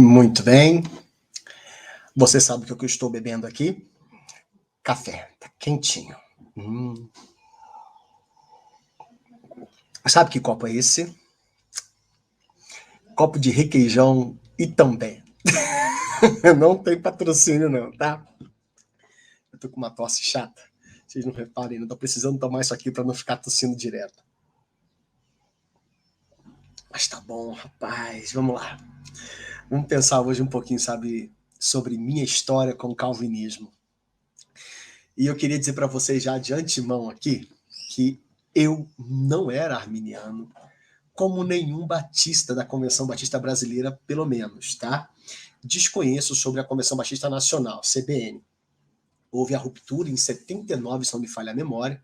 Muito bem. Você sabe o que eu estou bebendo aqui? Café. Tá quentinho. Sabe que copo é esse? Copo de requeijão Itambé. Não tem patrocínio não, tá? Eu tô com uma tosse chata. Vocês não reparem, não tô precisando tomar isso aqui para não ficar tossindo direto. Mas tá bom, rapaz. Vamos lá. Vamos pensar hoje um pouquinho, sabe, sobre minha história com o calvinismo. E eu queria dizer para vocês já de antemão aqui que eu não era arminiano, como nenhum batista da Convenção Batista Brasileira, pelo menos, tá? Desconheço sobre a Convenção Batista Nacional, CBN. Houve a ruptura em 79, se não me falha a memória,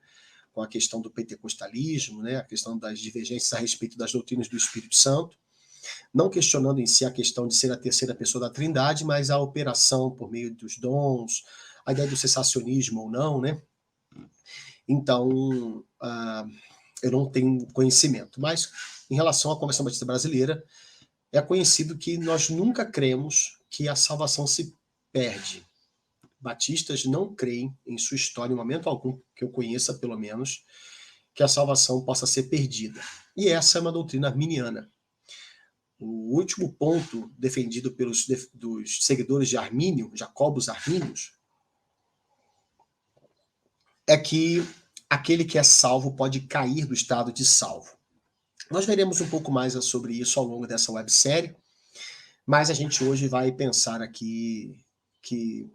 com a questão do pentecostalismo, né? A questão das divergências a respeito das doutrinas do Espírito Santo, não questionando em si a questão de ser a terceira pessoa da Trindade, mas a operação por meio dos dons, a ideia do cessacionismo ou não, né? Então, eu não tenho conhecimento. Mas, em relação à Convenção Batista Brasileira, é conhecido que nós nunca cremos que a salvação se perde. Batistas não creem, em sua história, em momento algum, que eu conheça pelo menos, que a salvação possa ser perdida. E essa é uma doutrina arminiana. O último ponto defendido dos seguidores de Armínio, Jacobus Armínios, é que aquele que é salvo pode cair do estado de salvo. Nós veremos um pouco mais sobre isso ao longo dessa websérie, mas a gente hoje vai pensar aqui que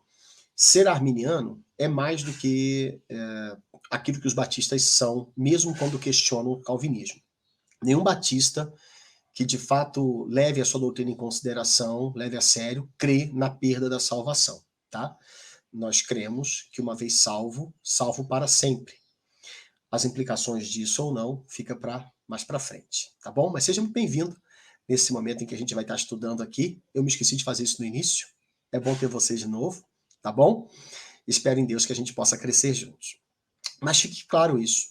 ser arminiano é mais do que aquilo que os batistas são, mesmo quando questionam o calvinismo. Nenhum batista que de fato leve a sua doutrina em consideração, leve a sério, crê na perda da salvação, tá? Nós cremos que uma vez salvo, salvo para sempre. As implicações disso ou não fica mais para frente, tá bom? Mas seja muito bem-vindo nesse momento em que a gente vai estar estudando aqui. Eu me esqueci de fazer isso no início. É bom ter vocês de novo, tá bom? Espero em Deus que a gente possa crescer juntos. Mas fique claro isso.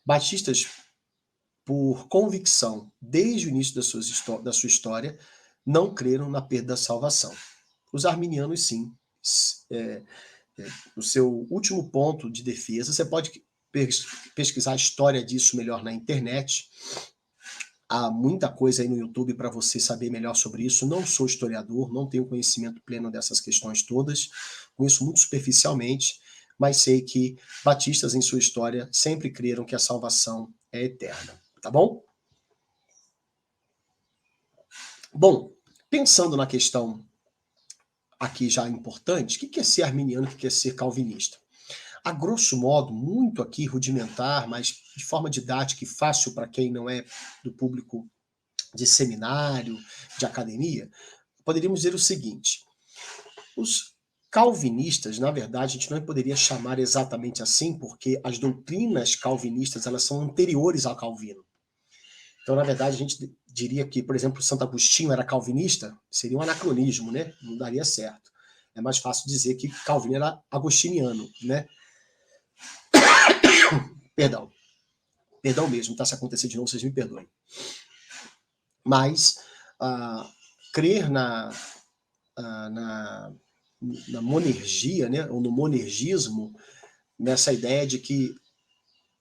Batistas, por convicção, desde o início da sua história, não creram na perda da salvação. Os arminianos, sim. O seu último ponto de defesa, você pode pesquisar a história disso melhor na internet. Há muita coisa aí no YouTube para você saber melhor sobre isso. Não sou historiador, não tenho conhecimento pleno dessas questões todas, conheço muito superficialmente, mas sei que batistas em sua história sempre creram que a salvação é eterna, tá bom? Bom, pensando na questão aqui já importante, o que é ser arminiano, o que é ser calvinista? A grosso modo, muito aqui rudimentar, mas de forma didática e fácil para quem não é do público de seminário, de academia, poderíamos dizer o seguinte: os calvinistas, na verdade, a gente não poderia chamar exatamente assim, porque as doutrinas calvinistas elas são anteriores ao Calvino. Então, na verdade, a gente diria que, por exemplo, Santo Agostinho era calvinista, seria um anacronismo, né? Não daria certo. É mais fácil dizer que Calvino era agostiniano, né? Perdão mesmo, tá? Se acontecer de novo, vocês me perdoem. Mas crer na monergia, né, ou no monergismo, nessa ideia de que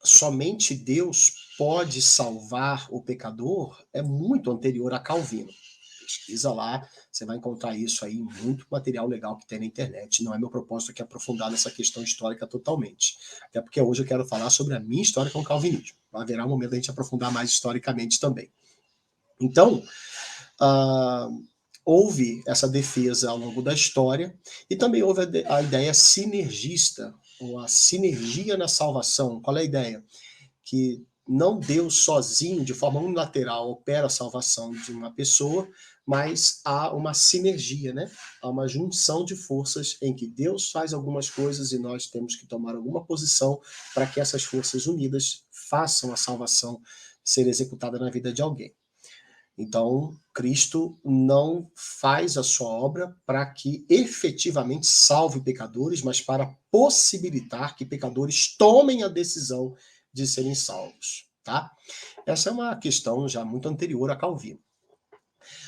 somente Deus pode salvar o pecador, é muito anterior a Calvino. Pesquisa lá, você vai encontrar isso aí, muito material legal que tem na internet. Não é meu propósito aqui aprofundar nessa questão histórica totalmente. Até porque hoje eu quero falar sobre a minha história com o calvinismo. Haverá um momento da gente aprofundar mais historicamente também. Então, houve essa defesa ao longo da história e também houve a ideia sinergista, ou a sinergia na salvação. Qual é a ideia? Que não Deus sozinho, de forma unilateral, opera a salvação de uma pessoa, mas há uma sinergia, né? Há uma junção de forças em que Deus faz algumas coisas e nós temos que tomar alguma posição para que essas forças unidas façam a salvação ser executada na vida de alguém. Então, Cristo não faz a sua obra para que efetivamente salve pecadores, mas para possibilitar que pecadores tomem a decisão de serem salvos, tá? Essa é uma questão já muito anterior a Calvino.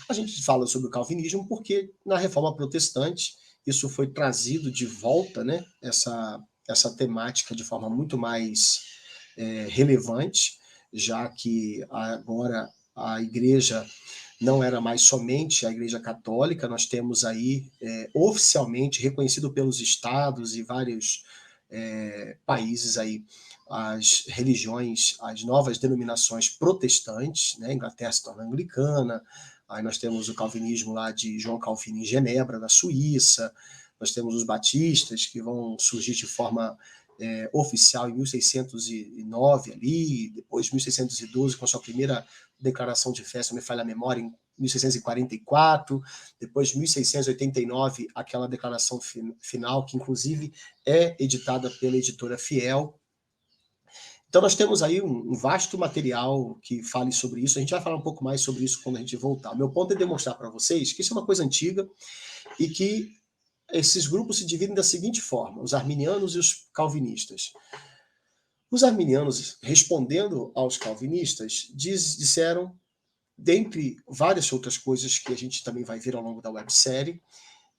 A gente fala sobre o calvinismo porque na Reforma Protestante isso foi trazido de volta, né? Essa temática de forma muito mais relevante, já que agora a igreja não era mais somente a Igreja Católica, nós temos aí oficialmente reconhecido pelos estados e vários países aí as religiões, as novas denominações protestantes, né? A Inglaterra se torna anglicana, aí nós temos o calvinismo lá de João Calvino em Genebra, na Suíça, nós temos os batistas que vão surgir de forma oficial em 1609 ali, depois 1612 com a sua primeira declaração de fé, se não me falha a memória, em 1644, depois 1689 aquela declaração final, que inclusive é editada pela editora Fiel. Então nós temos aí um vasto material que fale sobre isso, a gente vai falar um pouco mais sobre isso quando a gente voltar. O meu ponto é demonstrar para vocês que isso é uma coisa antiga e que esses grupos se dividem da seguinte forma, os arminianos e os calvinistas. Os arminianos, respondendo aos calvinistas, disseram, dentre várias outras coisas que a gente também vai ver ao longo da websérie,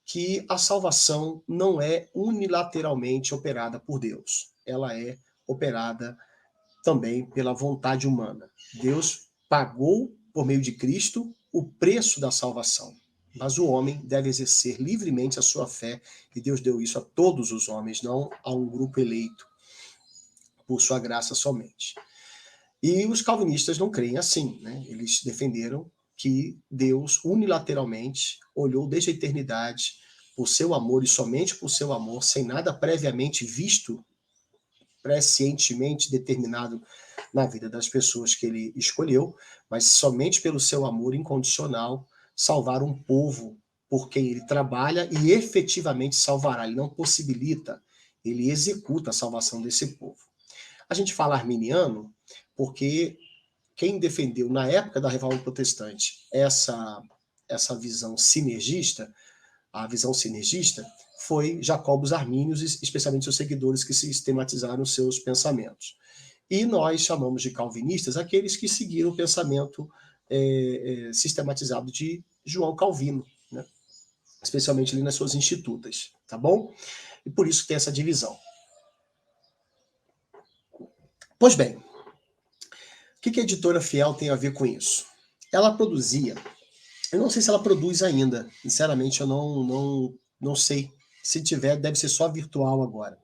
que a salvação não é unilateralmente operada por Deus. Ela é operada também pela vontade humana. Deus pagou, por meio de Cristo, o preço da salvação. Mas o homem deve exercer livremente a sua fé, e Deus deu isso a todos os homens, não a um grupo eleito, por sua graça somente. E os calvinistas não creem assim, né? Eles defenderam que Deus unilateralmente olhou desde a eternidade por seu amor e somente por seu amor, sem nada previamente visto, prescientemente determinado na vida das pessoas que ele escolheu, mas somente pelo seu amor incondicional salvar um povo por quem ele trabalha e efetivamente salvará. Ele não possibilita, ele executa a salvação desse povo. A gente fala arminiano porque quem defendeu na época da Reforma Protestante essa visão sinergista, a visão sinergista, foi Jacobus Arminius, especialmente seus seguidores que sistematizaram seus pensamentos. E nós chamamos de calvinistas aqueles que seguiram o pensamento sistematizado de João Calvino, né? Especialmente ali nas suas institutas, tá bom? E por isso tem essa divisão. Pois bem, o que a editora Fiel tem a ver com isso? Ela produzia, eu não sei se ela produz ainda, sinceramente eu não sei. Se tiver, deve ser só virtual agora.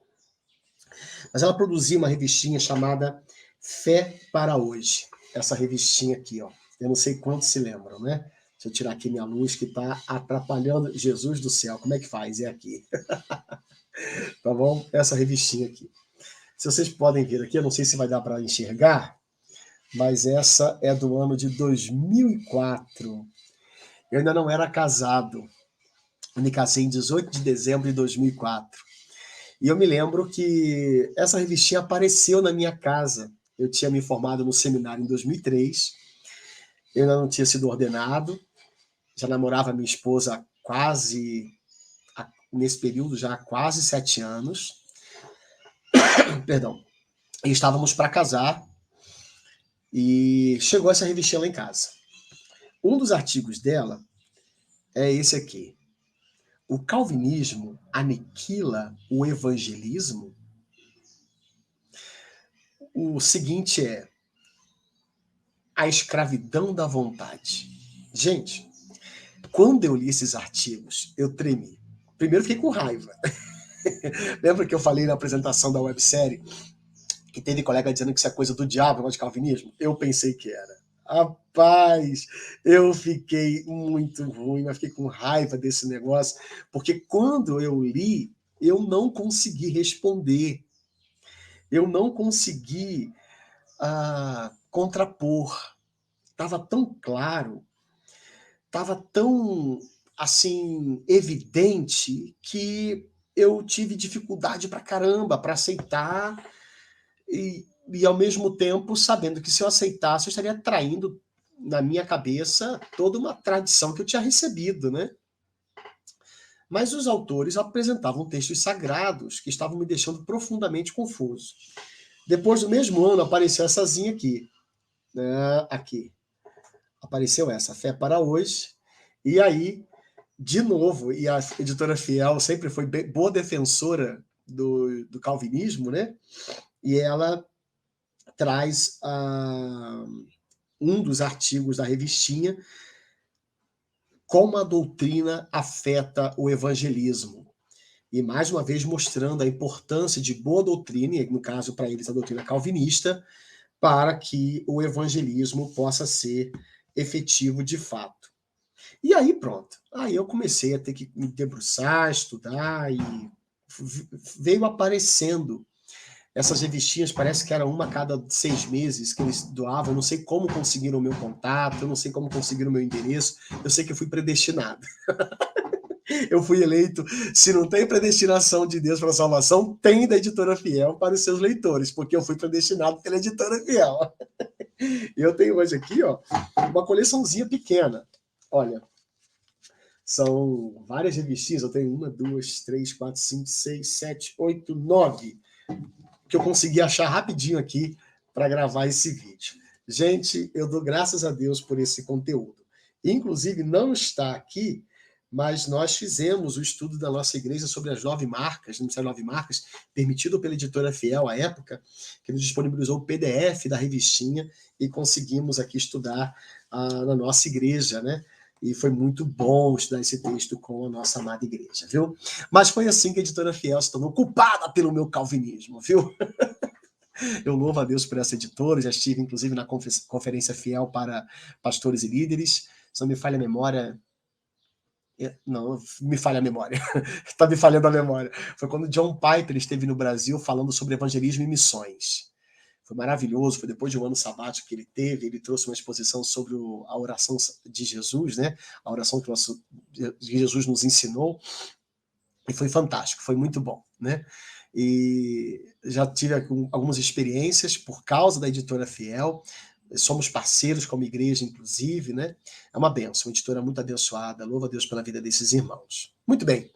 Mas ela produzia uma revistinha chamada Fé para Hoje. Essa revistinha aqui, ó. Eu não sei quantos se lembram, né? Deixa eu tirar aqui minha luz que está atrapalhando. Jesus do céu, como é que faz? É aqui. Tá bom? Essa revistinha aqui. Se vocês podem ver aqui, eu não sei se vai dar para enxergar, mas essa é do ano de 2004. Eu ainda não era casado. Eu me casei em 18 de dezembro de 2004. E eu me lembro que essa revistinha apareceu na minha casa. Eu tinha me formado no seminário em 2003. Eu ainda não tinha sido ordenado. Já namorava minha esposa nesse período, já há quase 7 anos. Perdão. E estávamos para casar. E chegou essa revistinha lá em casa. Um dos artigos dela é esse aqui. O calvinismo aniquila o evangelismo? O seguinte é a escravidão da vontade. Gente, quando eu li esses artigos, eu tremi. Primeiro fiquei com raiva. Lembra que eu falei na apresentação da websérie que teve colega dizendo que isso é coisa do diabo, não de calvinismo? Eu pensei que era. Rapaz, eu fiquei muito ruim, mas fiquei com raiva desse negócio, porque quando eu li, eu não consegui responder. Eu não consegui contrapor. Estava tão claro, estava tão assim evidente que eu tive dificuldade pra caramba para aceitar e ao mesmo tempo sabendo que se eu aceitasse eu estaria traindo na minha cabeça toda uma tradição que eu tinha recebido, né? Mas os autores apresentavam textos sagrados que estavam me deixando profundamente confuso. Depois do mesmo ano apareceu essazinha aqui, né? Aqui apareceu essa Fé para Hoje. E aí, de novo, e a editora Fiel sempre foi boa defensora do calvinismo, né? E ela traz um dos artigos da revistinha, como a doutrina afeta o evangelismo. E mais uma vez mostrando a importância de boa doutrina, e no caso para eles a doutrina calvinista, para que o evangelismo possa ser efetivo de fato. E aí pronto, aí eu comecei a ter que me debruçar, estudar, e veio aparecendo essas revistinhas, parece que era uma a cada 6 meses que eles doavam. Eu não sei como conseguiram o meu contato, eu não sei como conseguiram o meu endereço, eu sei que eu fui predestinado. Eu fui eleito. Se não tem predestinação de Deus para a salvação, tem da editora Fiel para os seus leitores, porque eu fui predestinado pela editora Fiel. E eu tenho hoje aqui, ó, uma coleçãozinha pequena. Olha, são várias revistinhas. Eu tenho 1, 2, 3, 4, 5, 6, 7, 8, 9 que eu consegui achar rapidinho aqui para gravar esse vídeo. Gente, eu dou graças a Deus por esse conteúdo. Inclusive, não está aqui, mas nós fizemos o estudo da nossa igreja sobre as 9 marcas, não sei, 9 marcas, permitido pela editora Fiel à época, que nos disponibilizou o PDF da revistinha e conseguimos aqui estudar na nossa igreja, né? E foi muito bom estudar esse texto com a nossa amada igreja, viu? Mas foi assim que a editora Fiel se tornou culpada pelo meu calvinismo, viu? Eu louvo a Deus por essa editora, já estive inclusive na Conferência Fiel para Pastores e Líderes. Se não me falha a memória, não, me falha a memória. Está me falhando a memória. Foi quando John Piper esteve no Brasil falando sobre evangelismo e missões. Foi maravilhoso, foi depois de um ano sabático que ele teve, ele trouxe uma exposição sobre a oração de Jesus, né? A oração que Jesus nos ensinou, e foi fantástico, foi muito bom, né? E já tive algumas experiências por causa da editora Fiel, somos parceiros como igreja, inclusive, né? É uma bênção, uma editora muito abençoada, louva a Deus pela vida desses irmãos. Muito bem,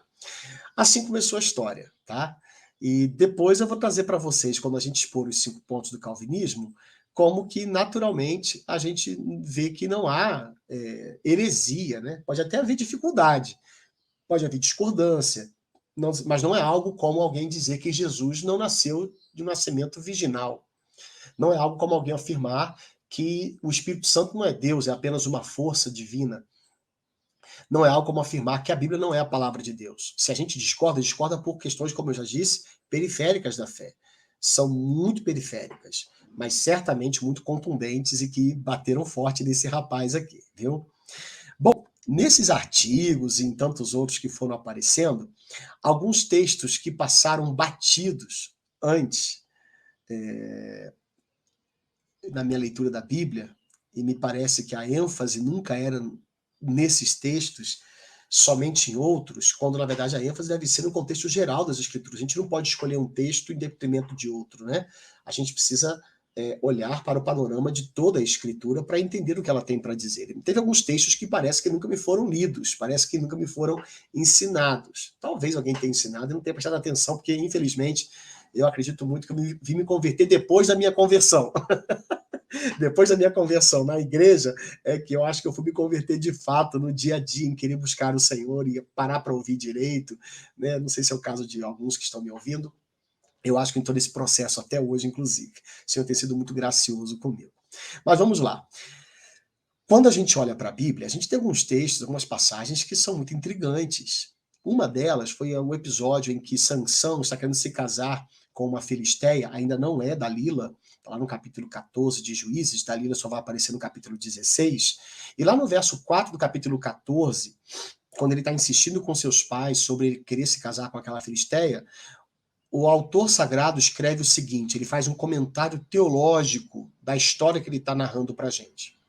assim começou a história, tá? E depois eu vou trazer para vocês, quando a gente expor os 5 pontos do calvinismo, como que naturalmente a gente vê que não há heresia, né? Pode até haver dificuldade, pode haver discordância, mas não é algo como alguém dizer que Jesus não nasceu de um nascimento virginal. Não é algo como alguém afirmar que o Espírito Santo não é Deus, é apenas uma força divina. Não é algo como afirmar que a Bíblia não é a palavra de Deus. Se a gente discorda, discorda por questões, como eu já disse, periféricas da fé. São muito periféricas, mas certamente muito contundentes e que bateram forte nesse rapaz aqui, viu? Bom, nesses artigos e em tantos outros que foram aparecendo, alguns textos que passaram batidos antes na minha leitura da Bíblia, e me parece que a ênfase nunca era nesses textos, somente em outros, quando na verdade a ênfase deve ser no contexto geral das Escrituras. A gente não pode escolher um texto em detrimento de outro, né? A gente precisa olhar para o panorama de toda a Escritura para entender o que ela tem para dizer. Teve alguns textos que parece que nunca me foram lidos, parece que nunca me foram ensinados. Talvez alguém tenha ensinado e não tenha prestado atenção, porque infelizmente eu acredito muito que eu vim me converter depois da minha conversão. Depois da minha conversão na igreja, é que eu acho que eu fui me converter de fato no dia a dia, em querer buscar o Senhor e parar para ouvir direito, né? Não sei se é o caso de alguns que estão me ouvindo. Eu acho que em todo esse processo, até hoje, inclusive, o Senhor tem sido muito gracioso comigo. Mas vamos lá. Quando a gente olha para a Bíblia, a gente tem alguns textos, algumas passagens que são muito intrigantes. Uma delas foi o episódio em que Sansão está querendo se casar com uma filisteia, ainda não é Dalila, lá no capítulo 14 de Juízes, Dalila só vai aparecer no capítulo 16, e lá no verso 4 do capítulo 14, quando ele está insistindo com seus pais sobre ele querer se casar com aquela filisteia, o autor sagrado escreve o seguinte, ele faz um comentário teológico da história que ele está narrando para a gente.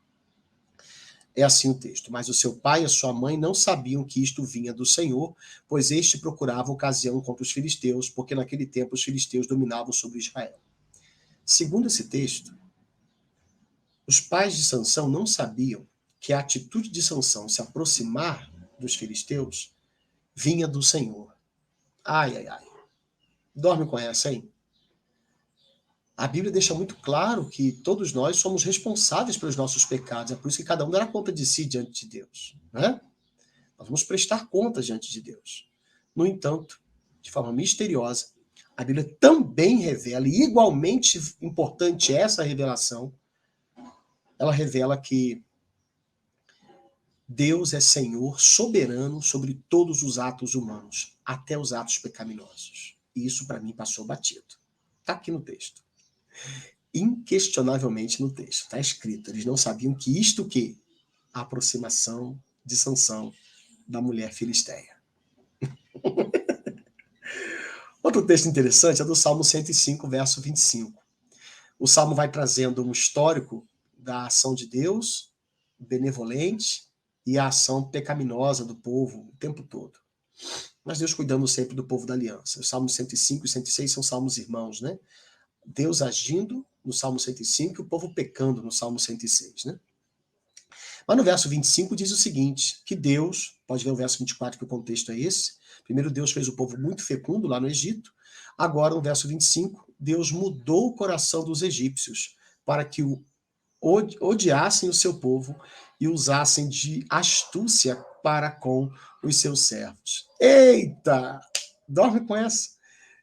É assim o texto. Mas o seu pai e a sua mãe não sabiam que isto vinha do Senhor, pois este procurava ocasião contra os filisteus, porque naquele tempo os filisteus dominavam sobre Israel. Segundo esse texto, os pais de Sansão não sabiam que a atitude de Sansão se aproximar dos filisteus vinha do Senhor. Ai, ai, ai. Dorme com essa, hein? A Bíblia deixa muito claro que todos nós somos responsáveis pelos nossos pecados. É por isso que cada um dará conta de si diante de Deus, né? Nós vamos prestar contas diante de Deus. No entanto, de forma misteriosa, a Bíblia também revela, e igualmente importante essa revelação, ela revela que Deus é Senhor soberano sobre todos os atos humanos, até os atos pecaminosos. E isso para mim passou batido. Está aqui no texto. Inquestionavelmente no texto. Está escrito. Eles não sabiam que isto que? A aproximação de Sansão da mulher filisteia. Outro texto interessante é do Salmo 105, verso 25. O Salmo vai trazendo um histórico da ação de Deus, benevolente, e a ação pecaminosa do povo o tempo todo. Mas Deus cuidando sempre do povo da aliança. Os Salmos 105 e 106 são salmos irmãos, né? Deus agindo no Salmo 105 e o povo pecando no Salmo 106, né? Mas no verso 25 diz o seguinte, que Deus, pode ver o verso 24 que o contexto é esse, primeiro Deus fez o povo muito fecundo lá no Egito, agora no verso 25, Deus mudou o coração dos egípcios para que odiassem o seu povo e usassem de astúcia para com os seus servos. Eita! Dorme com essa.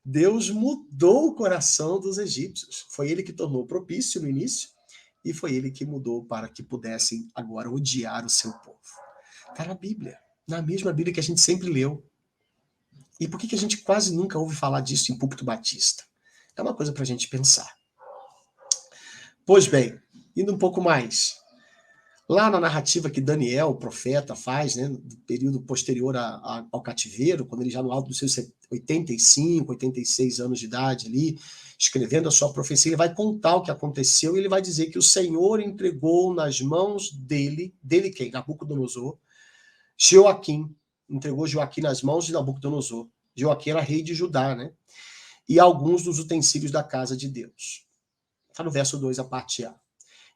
Deus mudou o coração dos egípcios. Foi ele que tornou propício no início e foi ele que mudou para que pudessem agora odiar o seu povo. Está na Bíblia, na mesma Bíblia que a gente sempre leu. E por que a gente quase nunca ouve falar disso em púlpito batista? É uma coisa para a gente pensar. Pois bem, indo um pouco mais. Lá na narrativa que Daniel, o profeta, faz, né, no período posterior ao cativeiro, quando ele já no alto dos seus 85, 86 anos de idade ali, escrevendo a sua profecia, ele vai contar o que aconteceu e ele vai dizer que o Senhor entregou nas mãos dele quem? Nabucodonosor, Joaquim, entregou Joaquim nas mãos de Nabucodonosor. Joaquim era rei de Judá, né? E alguns dos utensílios da casa de Deus. Está no verso 2, a parte A.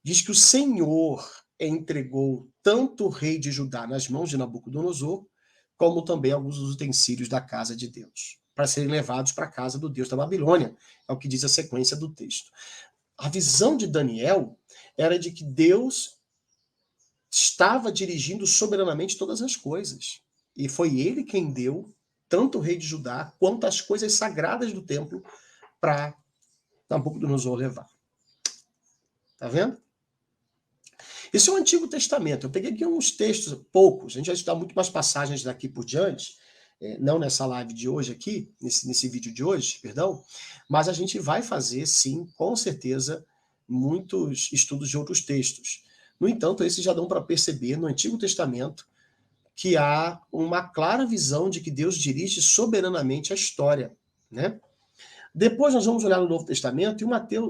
Diz que o Senhor entregou tanto o rei de Judá nas mãos de Nabucodonosor, como também alguns dos utensílios da casa de Deus, para serem levados para a casa do Deus da Babilônia. É o que diz a sequência do texto. A visão de Daniel era de que Deus estava dirigindo soberanamente todas as coisas. E foi ele quem deu tanto o rei de Judá quanto as coisas sagradas do templo para Nabucodonosor levar. Tá vendo? Esse é o Antigo Testamento. Eu peguei aqui uns textos, poucos. A gente vai estudar muito mais passagens daqui por diante, não nessa live de hoje aqui, nesse vídeo de hoje, perdão, mas a gente vai fazer, sim, com certeza, muitos estudos de outros textos. No entanto, esses já dão para perceber no Antigo Testamento que há uma clara visão de que Deus dirige soberanamente a história, né? Depois nós vamos olhar no Novo Testamento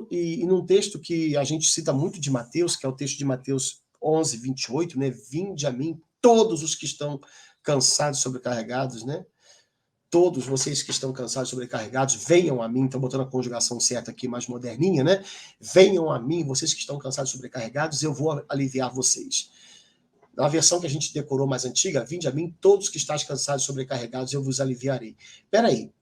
e num texto que a gente cita muito de Mateus, que é o texto de Mateus 11, 28, né? Vinde a mim, todos os que estão cansados, sobrecarregados, né? Todos vocês que estão cansados, sobrecarregados, venham a mim. Estou botando a conjugação certa aqui, mais moderninha, né? Venham a mim, vocês que estão cansados, sobrecarregados, eu vou aliviar vocês. Na versão que a gente decorou mais antiga, vinde a mim, todos que estáis cansados, sobrecarregados, eu vos aliviarei. Peraí.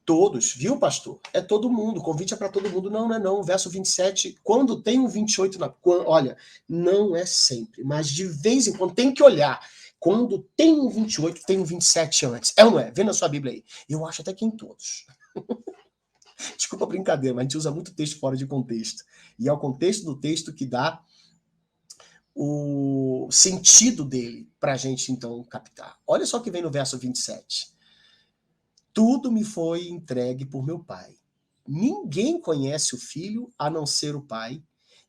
Todos, viu, pastor? É todo mundo, o convite é para todo mundo. Não, não é não. Verso 27, quando tem um 28, olha, não é sempre, mas de vez em quando tem que olhar. Quando tem um 28, tem um 27 antes. É ou não é? Vê na sua Bíblia aí. Eu acho até que em todos. Desculpa a brincadeira, mas a gente usa muito texto fora de contexto. E é o contexto do texto que dá o sentido dele para a gente, então, captar. Olha só o que vem no verso 27. Tudo me foi entregue por meu Pai. Ninguém conhece o Filho a não ser o Pai,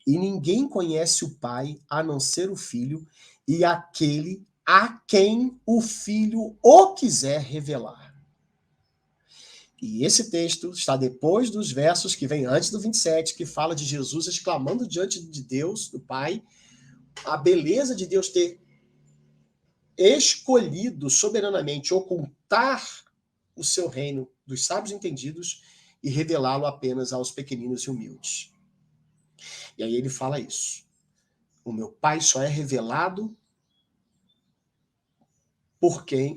e ninguém conhece o Pai a não ser o Filho, e aquele a quem o Filho o quiser revelar. E esse texto está depois dos versos que vem antes do 27, que fala de Jesus exclamando diante de Deus, do Pai, a beleza de Deus ter escolhido soberanamente ocultar o seu reino dos sábios entendidos e revelá-lo apenas aos pequeninos e humildes. E aí ele fala isso. O meu Pai só é revelado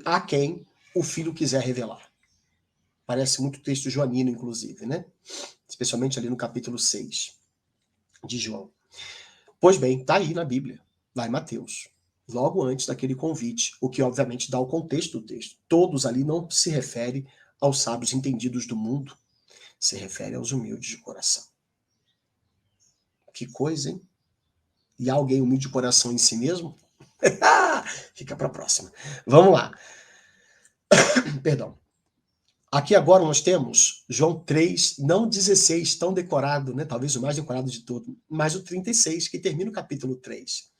a quem o Filho quiser revelar. Parece muito texto joanino, inclusive, né? Especialmente ali no capítulo 6 de João. Pois bem, está aí na Bíblia, lá em Mateus. logo antes daquele convite, o que obviamente dá o contexto do texto. Todos ali não se refere aos sábios entendidos do mundo, se refere aos humildes de coração. Que coisa, hein? E há alguém humilde de coração em si mesmo? Fica para a próxima. Vamos lá. Perdão. Aqui agora nós temos João 3, não 16, tão decorado, né? Talvez o mais decorado de todo, mas o 36, que termina o capítulo 3,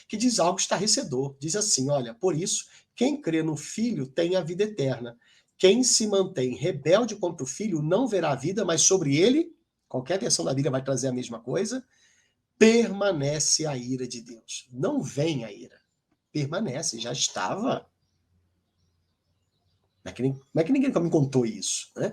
que diz algo estarrecedor. Diz assim, olha, por isso, quem crê no Filho tem a vida eterna. Quem se mantém rebelde contra o Filho não verá a vida, mas sobre ele, qualquer versão da Bíblia vai trazer a mesma coisa, permanece a ira de Deus. Não vem a ira, permanece, já estava. Como é que ninguém me contou isso? Né?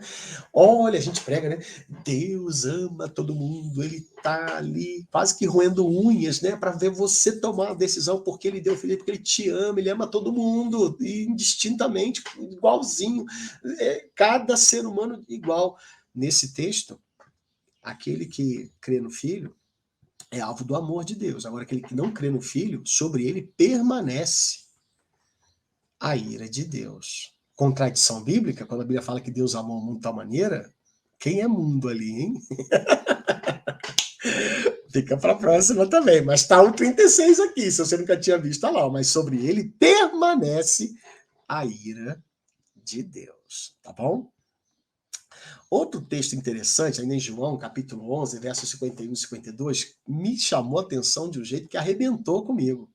Olha, a gente prega, né? Deus ama todo mundo, ele tá ali quase que roendo unhas, né? Para ver você tomar a decisão, porque ele deu o filho, porque ele te ama, ele ama todo mundo, indistintamente, igualzinho. Cada ser humano igual. Nesse texto, aquele que crê no filho é alvo do amor de Deus. Agora, aquele que não crê no filho, sobre ele permanece a ira de Deus. Contradição bíblica, quando a Bíblia fala que Deus amou o mundo de tal maneira, quem é mundo ali, hein? Fica para a próxima também, mas está o 36 aqui, se você nunca tinha visto, tá lá, mas sobre ele permanece a ira de Deus, tá bom? Outro texto interessante, ainda em João, capítulo 11, versos 51 e 52, me chamou a atenção de um jeito que arrebentou comigo.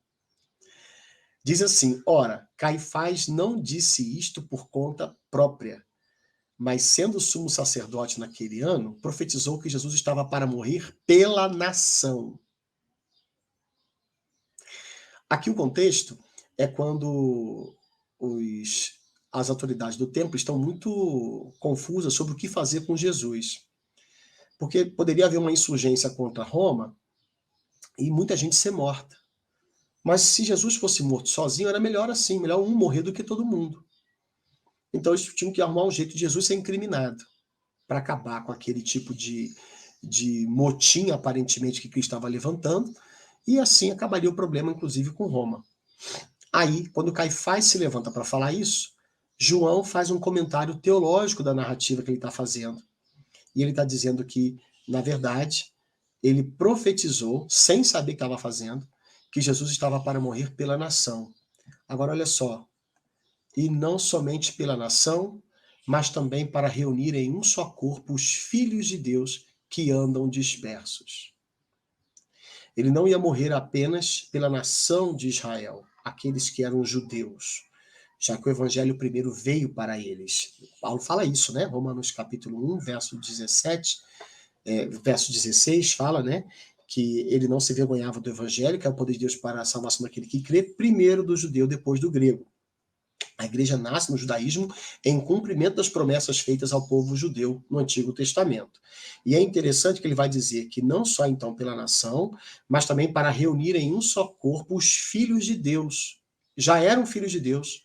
Diz assim, ora, Caifás não disse isto por conta própria, mas sendo sumo sacerdote naquele ano, profetizou que Jesus estava para morrer pela nação. Aqui o contexto é quando as autoridades do templo estão muito confusas sobre o que fazer com Jesus. Porque poderia haver uma insurgência contra Roma e muita gente ser morta. Mas se Jesus fosse morto sozinho, era melhor assim, melhor um morrer do que todo mundo. Então eles tinham que arrumar um jeito de Jesus ser incriminado para acabar com aquele tipo de motim, aparentemente, que Cristo estava levantando, e assim acabaria o problema, inclusive, com Roma. Aí, quando Caifás se levanta para falar isso, João faz um comentário teológico da narrativa que ele está fazendo. E ele está dizendo que, na verdade, ele profetizou, sem saber o que estava fazendo, que Jesus estava para morrer pela nação. Agora, olha só, e não somente pela nação, mas também para reunir em um só corpo os filhos de Deus que andam dispersos. Ele não ia morrer apenas pela nação de Israel, aqueles que eram judeus, já que o evangelho primeiro veio para eles. Paulo fala isso, né? Romanos capítulo 1, verso 17, verso 16, fala, né? Que ele não se envergonhava do evangelho, que é o poder de Deus para a salvação daquele que crê, primeiro do judeu, depois do grego. A igreja nasce no judaísmo em cumprimento das promessas feitas ao povo judeu no Antigo Testamento. E é interessante que ele vai dizer que não só então pela nação, mas também para reunir em um só corpo os filhos de Deus. Já eram filhos de Deus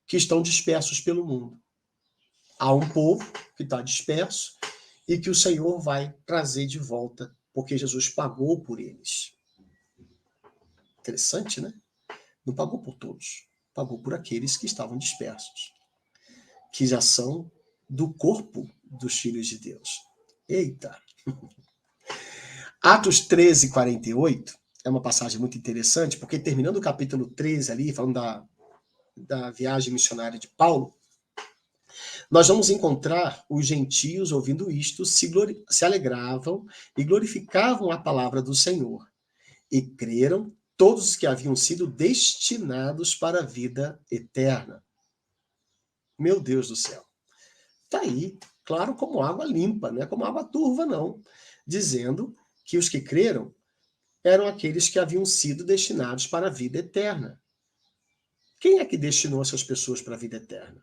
que estão dispersos pelo mundo. Há um povo que está disperso e que o Senhor vai trazer de volta, porque Jesus pagou por eles. Interessante, né? Não pagou por todos. Pagou por aqueles que estavam dispersos, que já são do corpo dos filhos de Deus. Eita! Atos 13, 48 é uma passagem muito interessante, porque terminando o capítulo 13 ali, falando da viagem missionária de Paulo, nós vamos encontrar os gentios ouvindo isto, se alegravam e glorificavam a palavra do Senhor, e creram todos os que haviam sido destinados para a vida eterna. Meu Deus do céu. Está aí, claro, como água limpa, não é como água turva, não. Dizendo que os que creram eram aqueles que haviam sido destinados para a vida eterna. Quem é que destinou essas pessoas para a vida eterna?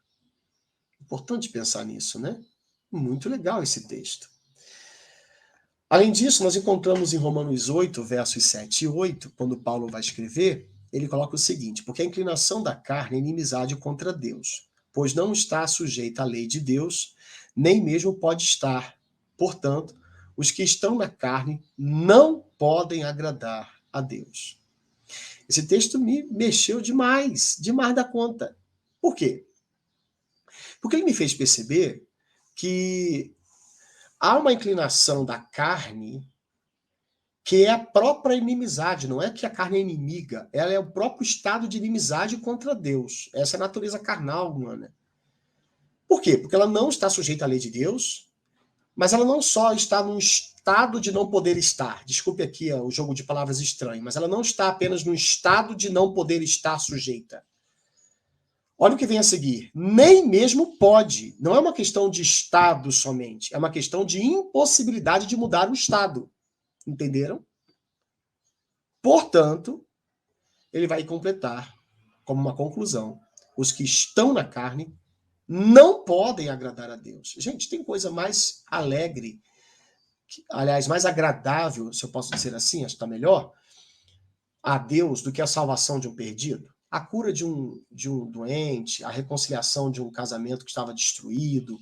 Importante pensar nisso, né? Muito legal esse texto. Além disso, nós encontramos em Romanos 8, versos 7 e 8, quando Paulo vai escrever, ele coloca o seguinte: porque a inclinação da carne é inimizade contra Deus, pois não está sujeita à lei de Deus, nem mesmo pode estar. Portanto, os que estão na carne não podem agradar a Deus. Esse texto me mexeu demais, demais da conta. Por quê? Porque ele me fez perceber que há uma inclinação da carne que é a própria inimizade, não é que a carne é inimiga, ela é o próprio estado de inimizade contra Deus. Essa é a natureza carnal humana. Por quê? Porque ela não está sujeita à lei de Deus, mas ela não só está num estado de não poder estar, desculpe aqui o jogo de palavras estranho, mas ela não está apenas no estado de não poder estar sujeita. Olha o que vem a seguir. Nem mesmo pode. Não é uma questão de estado somente, é uma questão de impossibilidade de mudar o estado. Entenderam? Portanto, ele vai completar como uma conclusão. Os que estão na carne não podem agradar a Deus. Gente, tem coisa mais alegre, aliás, mais agradável, se eu posso dizer assim, acho que está melhor, a Deus do que a salvação de um perdido? A cura de um doente, a reconciliação de um casamento que estava destruído,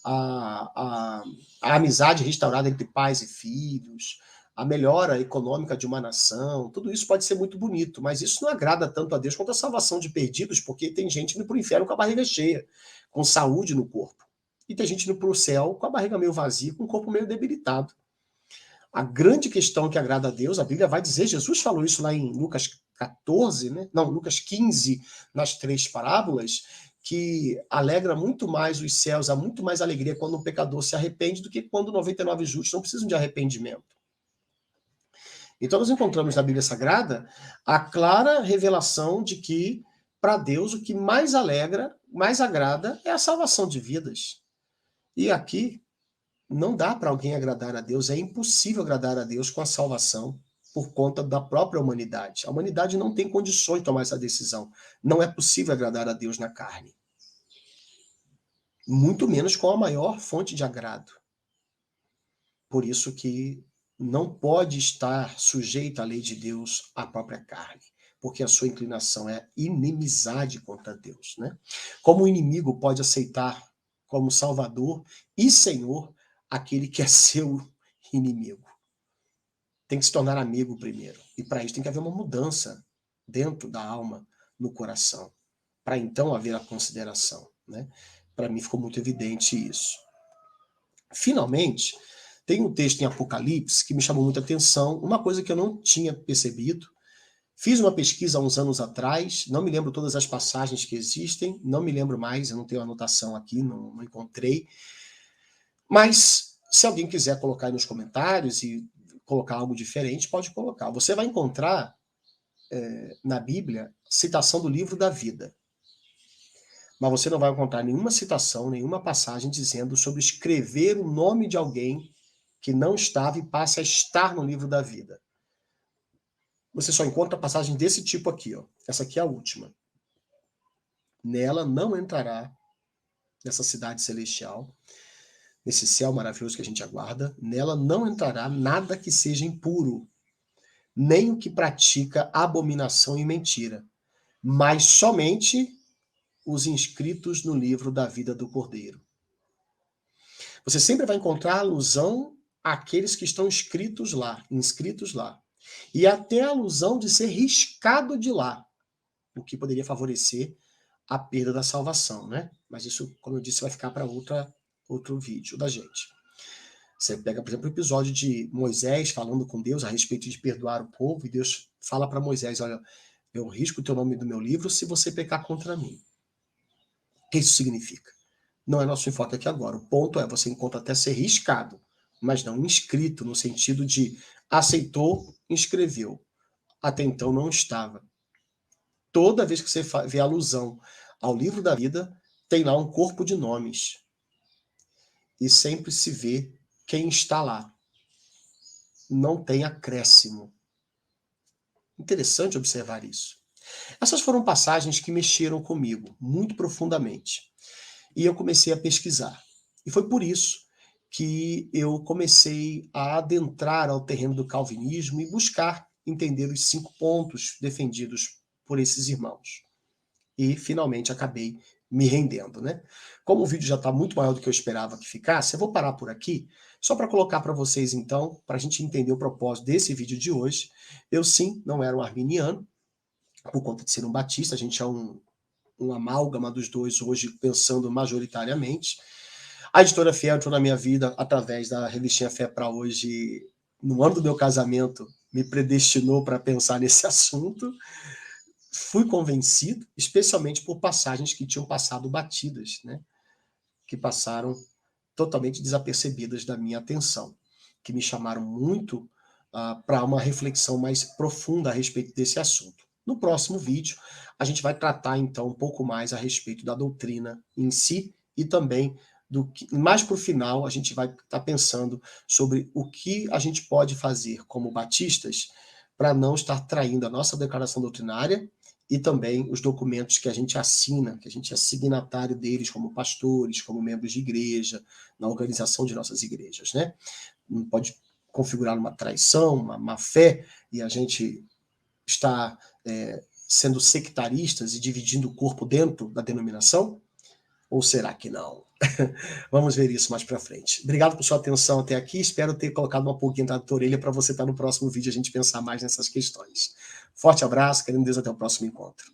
a amizade restaurada entre pais e filhos, a melhora econômica de uma nação, tudo isso pode ser muito bonito, mas isso não agrada tanto a Deus quanto a salvação de perdidos, porque tem gente indo para o inferno com a barriga cheia, com saúde no corpo. E tem gente indo para o céu com a barriga meio vazia, com o corpo meio debilitado. A grande questão que agrada a Deus, a Bíblia vai dizer, Jesus falou isso lá em Lucas 14, né? Não, Lucas 15, nas 3 parábolas, que alegra muito mais os céus, há muito mais alegria quando um pecador se arrepende do que quando 99 justos não precisam de arrependimento. Então nós encontramos na Bíblia Sagrada a clara revelação de que, para Deus, o que mais alegra, mais agrada, é a salvação de vidas. E aqui, não dá para alguém agradar a Deus, é impossível agradar a Deus com a salvação por conta da própria humanidade. A humanidade não tem condições de tomar essa decisão. Não é possível agradar a Deus na carne. Muito menos com a maior fonte de agrado. Por isso que não pode estar sujeita à lei de Deus a própria carne, porque a sua inclinação é inimizade contra Deus, né? Como o inimigo pode aceitar como Salvador e Senhor aquele que é seu inimigo? Tem que se tornar amigo primeiro. E para isso tem que haver uma mudança dentro da alma, no coração. Para então haver a consideração, né? Para mim ficou muito evidente isso. Finalmente, tem um texto em Apocalipse que me chamou muita atenção, uma coisa que eu não tinha percebido. Fiz uma pesquisa há uns anos atrás, não me lembro todas as passagens que existem, não me lembro mais, eu não tenho anotação aqui, não encontrei. Mas, se alguém quiser colocar aí nos comentários e colocar algo diferente, pode colocar. Você vai encontrar na Bíblia citação do livro da vida. Mas você não vai encontrar nenhuma citação, nenhuma passagem dizendo sobre escrever o nome de alguém que não estava e passe a estar no livro da vida. Você só encontra passagem desse tipo aqui, ó. Essa aqui é a última. Nela não entrará, nessa cidade celestial, nesse céu maravilhoso que a gente aguarda, nela não entrará nada que seja impuro, nem o que pratica abominação e mentira, mas somente os inscritos no livro da vida do Cordeiro. Você sempre vai encontrar alusão àqueles que estão inscritos lá. E até a alusão de ser riscado de lá, o que poderia favorecer a perda da salvação, né? Mas isso, como eu disse, vai ficar para outro vídeo da gente. Você pega, por exemplo, o episódio de Moisés falando com Deus a respeito de perdoar o povo, e Deus fala para Moisés, olha, eu risco o teu nome do meu livro se você pecar contra mim. O que isso significa? Não é nosso enfoque aqui agora. O ponto é, você encontra até ser riscado, mas não inscrito, no sentido de aceitou, inscreveu. Até então não estava. Toda vez que você vê alusão ao livro da vida, tem lá um corpo de nomes. E sempre se vê quem está lá. Não tem acréscimo. Interessante observar isso. Essas foram passagens que mexeram comigo muito profundamente. E eu comecei a pesquisar. E foi por isso que eu comecei a adentrar ao terreno do calvinismo e buscar entender os 5 pontos defendidos por esses irmãos. E finalmente acabei me rendendo, né? Como o vídeo já está muito maior do que eu esperava que ficasse, eu vou parar por aqui, Só para colocar para vocês, então, para a gente entender o propósito desse vídeo de hoje, eu sim, não era um arminiano, por conta de ser um batista, a gente é um amálgama dos dois hoje, pensando majoritariamente. A editora Fé entrou na minha vida através da revistinha Fé para Hoje, no ano do meu casamento, me predestinou para pensar nesse assunto. Fui convencido, especialmente por passagens que tinham passado batidas, né? Que passaram totalmente desapercebidas da minha atenção, que me chamaram muito para uma reflexão mais profunda a respeito desse assunto. No próximo vídeo, a gente vai tratar então um pouco mais a respeito da doutrina em si e também do que, mais para o final, a gente vai estar pensando sobre o que a gente pode fazer como batistas para não estar traindo a nossa declaração doutrinária e também os documentos que a gente assina, que a gente é signatário deles como pastores, como membros de igreja, na organização de nossas igrejas, né? Não pode configurar uma traição, uma má fé, e a gente está sendo sectaristas e dividindo o corpo dentro da denominação? Ou será que não? Vamos ver isso mais para frente. Obrigado por sua atenção até aqui. Espero ter colocado uma pulguinha atrás da orelha para você estar no próximo vídeo e a gente pensar mais nessas questões. Forte abraço, querendo Deus, até o próximo encontro.